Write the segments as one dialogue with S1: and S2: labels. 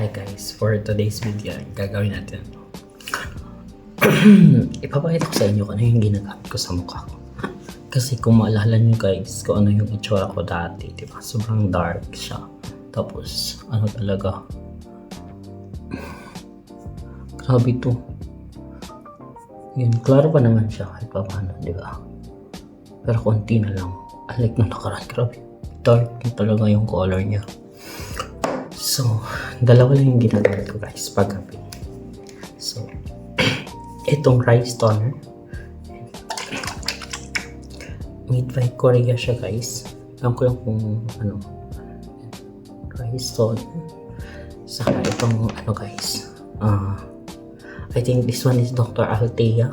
S1: Hi guys, for today's video, gagawin natin ipapakita ko sa inyo kung ano yung ginagamit ko sa mukha ko. Kasi kung maalala nyo guys, kung ano yung itsura ko dati, diba? Sobrang dark siya. Tapos, ano talaga, grabe to. Yun, klaro pa naman siya kahit pa paano, diba? Pero konti na lang. Unlike nung nakaraan, grabe. Dark na talaga yung color niya. So, dalawa lang yung ginagamit ko guys paggabi. So, itong rice toner. Made by Korea siya guys. Alam ko yung kung ano. Rice toner. Saka itong ano guys. I think this one is Dr. Althea.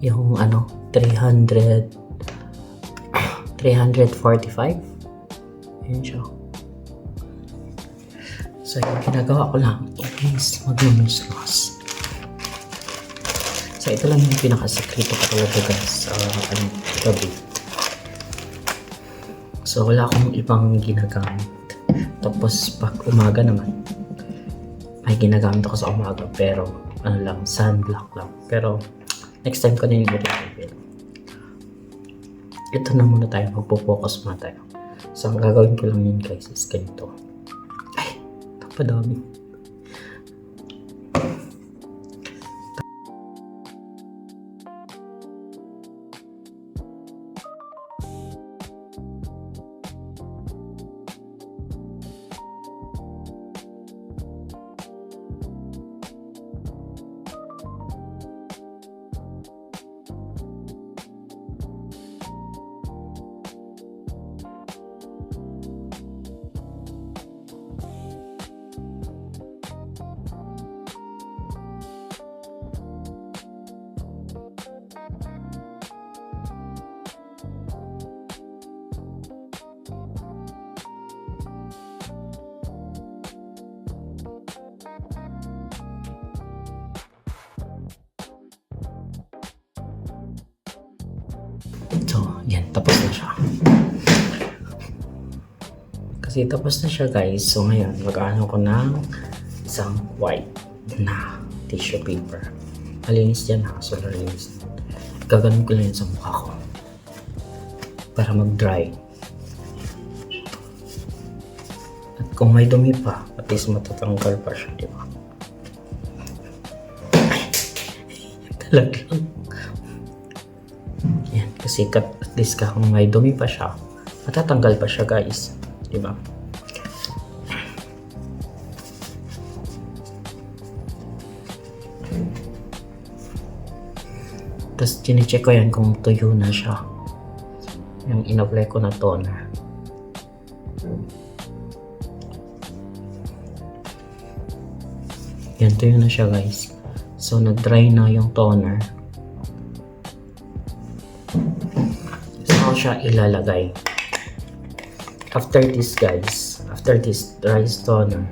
S1: Yung ano, 345. Ayan siya. So, yung ginagawa ko lang is mag-nose. So, ito lang yung pinakasekreto ko talaga guys sa gabi. So, wala akong ibang ginagamit. Tapos, pag umaga naman, may ginagamit ako sa umaga. Pero, ano lang, sunblock lang. Pero, next time ko na yung i-reveal. Ito na muna tayo. Magpo-focus muna tayo. So, ang gagawin ko lang yun guys is ganito. Padami. So, yan. Tapos na siya. Kasi tapos na siya guys. So, ngayon, mag-ano ko ng isang white na tissue paper. Malinis yan ha. So, malinis. Gaganon ko lang yan sa mukha ko. Para mag-dry. At kung may dumi pa, at least matatanggal pa siya, di ba? Talagang. Yan, kasi at least kung may dumi pa siya, matatanggal pa siya guys, di ba? Tapos chinecheck ko yan kung tuyo na siya, yung in-apply ko na toner. Yan, tuyo na siya guys. So nag-dry na yung toner. Saan siya ilalagay? After this guys, after this rice toner,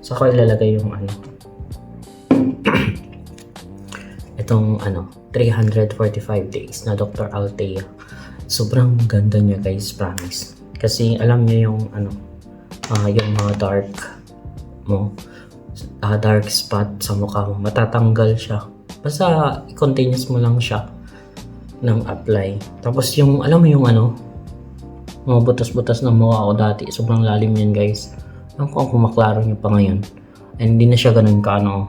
S1: so ako ilalagay yung ano itong ano 345 days na Dr. Althea. Sobrang ganda niya guys, promise. Kasi alam niyo yung ano yung mga dark mo, dark spot sa mukha mo, matatanggal siya. Basta i-continuous mo lang siya ng apply. Tapos yung, alam mo yung ano, mga butas-butas ng mukha ko dati, sobrang lalim yan guys. Alam ko kung maklaro nyo pa ngayon. And hindi na siya ganun ka ano.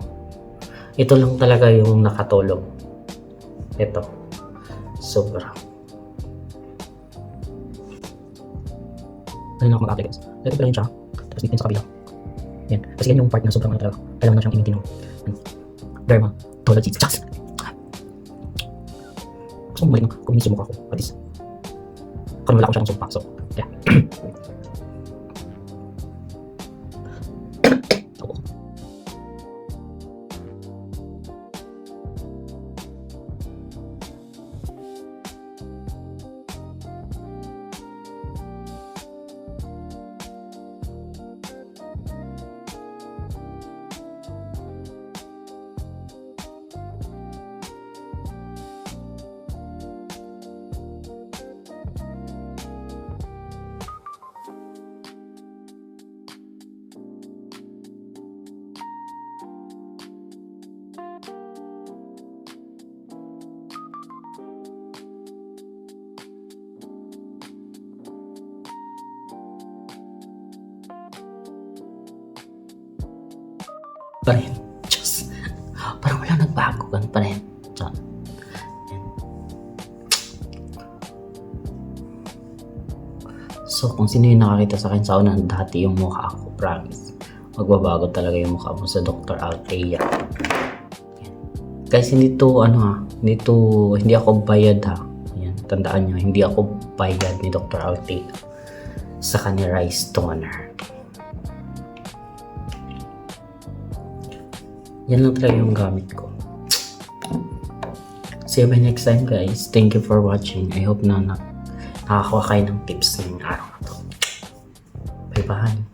S1: Ito lang talaga yung nakatulong. Ito. Sobra. Ganun ako mag-apply guys. Lagay ko lang siya. Tapos dito sa kabila. Yan. Kasi yan yung part na sobrang ano talaga. Kailangan na siyang i-maintain ng dermatology. Chas! Gusto mo balik ng kuminis yung mukha ko. At least, kung wala ko siya ng sumpa. So, yeah. pa rin. Diyos. Parang wala nagbago, ganun pa rin. Tiyan. So, kung sino yung nakakita sa akin sa unahan, dati yung mukha ko, promise. Magbabago talaga yung mukha mo sa Dr. Althea. Guys, hindi ako bayad ha. Ayan, tandaan nyo, hindi ako bayad ni Dr. Althea sa kanya rice toner. Yan lang talaga yung gamit ko. See you by next time, guys. Thank you for watching. I hope na nakakakuha kayo ng tips ngayong araw na to. Bye-bye.